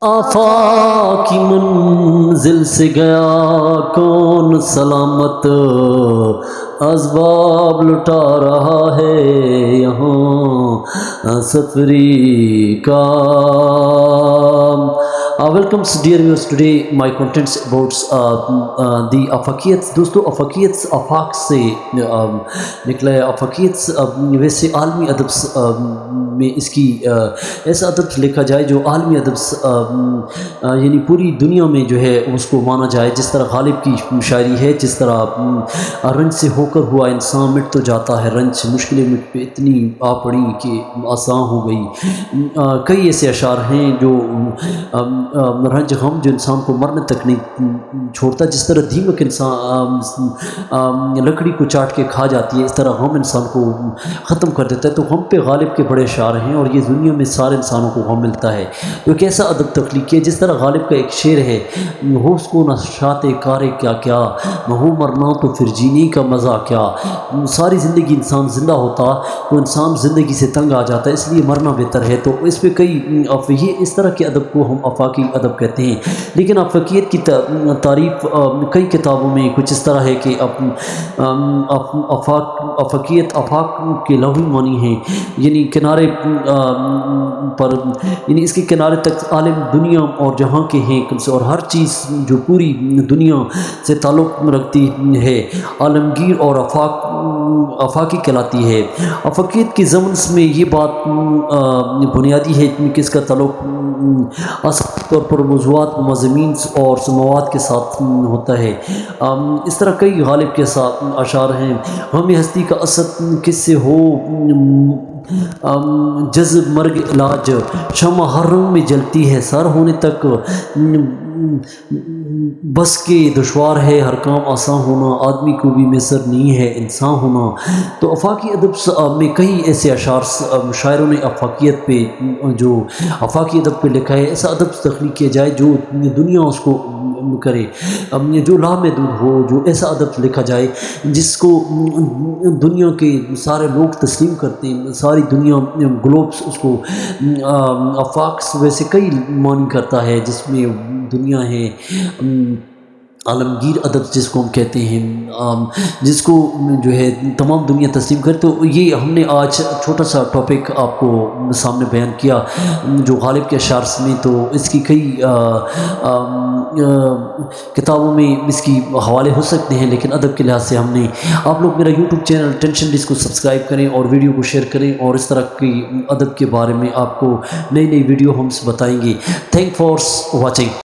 آفاقی منزل سے گیا کون سلامت، اسباب لٹا رہا ہے یہاں سفری کا۔ Welcome dear viewers, today my contents about the افاقیت۔ دوستو افاقیت افاق سے نکلا ہے۔ افاقیت ویسے عالمی ادب میں اس کی ایسا ادب لکھا جائے جو عالمی ادب یعنی پوری دنیا میں جو ہے اس کو مانا جائے، جس طرح غالب کی شاعری ہے، جس طرح رنج سے ہو کر ہوا انسان مٹ تو جاتا ہے رنج، مشکلیں مجھ پہ اتنی آ پڑی کہ آسان ہو گئی۔ کئی ایسے اشعار ہیں جو رنج غم جو انسان کو مرنے تک نہیں چھوڑتا، جس طرح دیمک انسان لکڑی کو چاٹ کے کھا جاتی ہے، اس طرح غم انسان کو ختم کر دیتا ہے۔ تو غم پہ غالب کے بڑے اشعار ہیں اور یہ دنیا میں سارے انسانوں کو غم ملتا ہے۔ تو ایک ایسا ادب تخلیق کیا جس طرح غالب کا ایک شعر ہے، ہوش کو نشاط کارے کیا کیا، نہ ہو مرنا تو پھر جینے کا مزہ کیا۔ ساری زندگی انسان زندہ ہوتا تو انسان زندگی سے تنگ آ جاتا ہے، اس لیے مرنا بہتر ہے۔ تو اس پہ کئی یہ اس طرح کے ادب کو ہم افاقی ادب کہتے ہیں۔ لیکن افاقیت کی تعریف کئی کتابوں میں کچھ اس طرح ہے کہ افاقیت آفاق کے لغوی معنی ہیں، یعنی کنارے پر، یعنی اس کے کنارے تک عالم دنیا اور جہاں کے ہیں، اور ہر چیز جو پوری دنیا سے تعلق رکھتی ہے عالمگیر اور آفاقی کہلاتی ہے۔ افاقیت کی ضمن میں یہ بات بنیادی ہے کہ اس کا تعلق اصل طور پر موضوعات، مضامین اور مواد کے ساتھ ہوتا ہے۔ اس طرح کئی غالب کے ساتھ اشعار ہیں، ہمیں ہستی کا اسد کس سے ہو جذب مرگ علاج، شمع ہر رنگ میں جلتی ہے سر ہونے تک بس کے دشوار ہے ہر کام آسان ہونا، آدمی کو بھی میسر نہیں ہے انسان ہونا۔ تو افاقی ادب میں کئی ایسے اشعار شاعروں نے افاقیت پہ، جو افاقی ادب پہ لکھا ہے، ایسا ادب تخلیق کیا جائے جو دنیا اس کو کرے، جو لامحدود ہو، جو ایسا ادب لکھا جائے جس کو دنیا کے سارے لوگ تسلیم کرتے ہیں، ساری دنیا گلوبس اس کو آفاق ویسے کئی معنی کرتا ہے، جس میں دنیا ہے، عالمگیر ادب جس کو ہم کہتے ہیں، جس کو جو ہے تمام دنیا تسلیم کرے۔ تو یہ ہم نے آج چھوٹا سا ٹاپک آپ کو سامنے بیان کیا جو غالب کے اشعار میں، تو اس کی کئی کتابوں میں اس کی حوالے ہو سکتے ہیں، لیکن ادب کے لحاظ سے ہم نے، آپ لوگ میرا یوٹیوب چینل ٹینشن ڈسک کو سبسکرائب کریں اور ویڈیو کو شیئر کریں، اور اس طرح کی ادب کے بارے میں آپ کو نئی نئی ویڈیو ہم سے بتائیں گے۔ Thank for watching.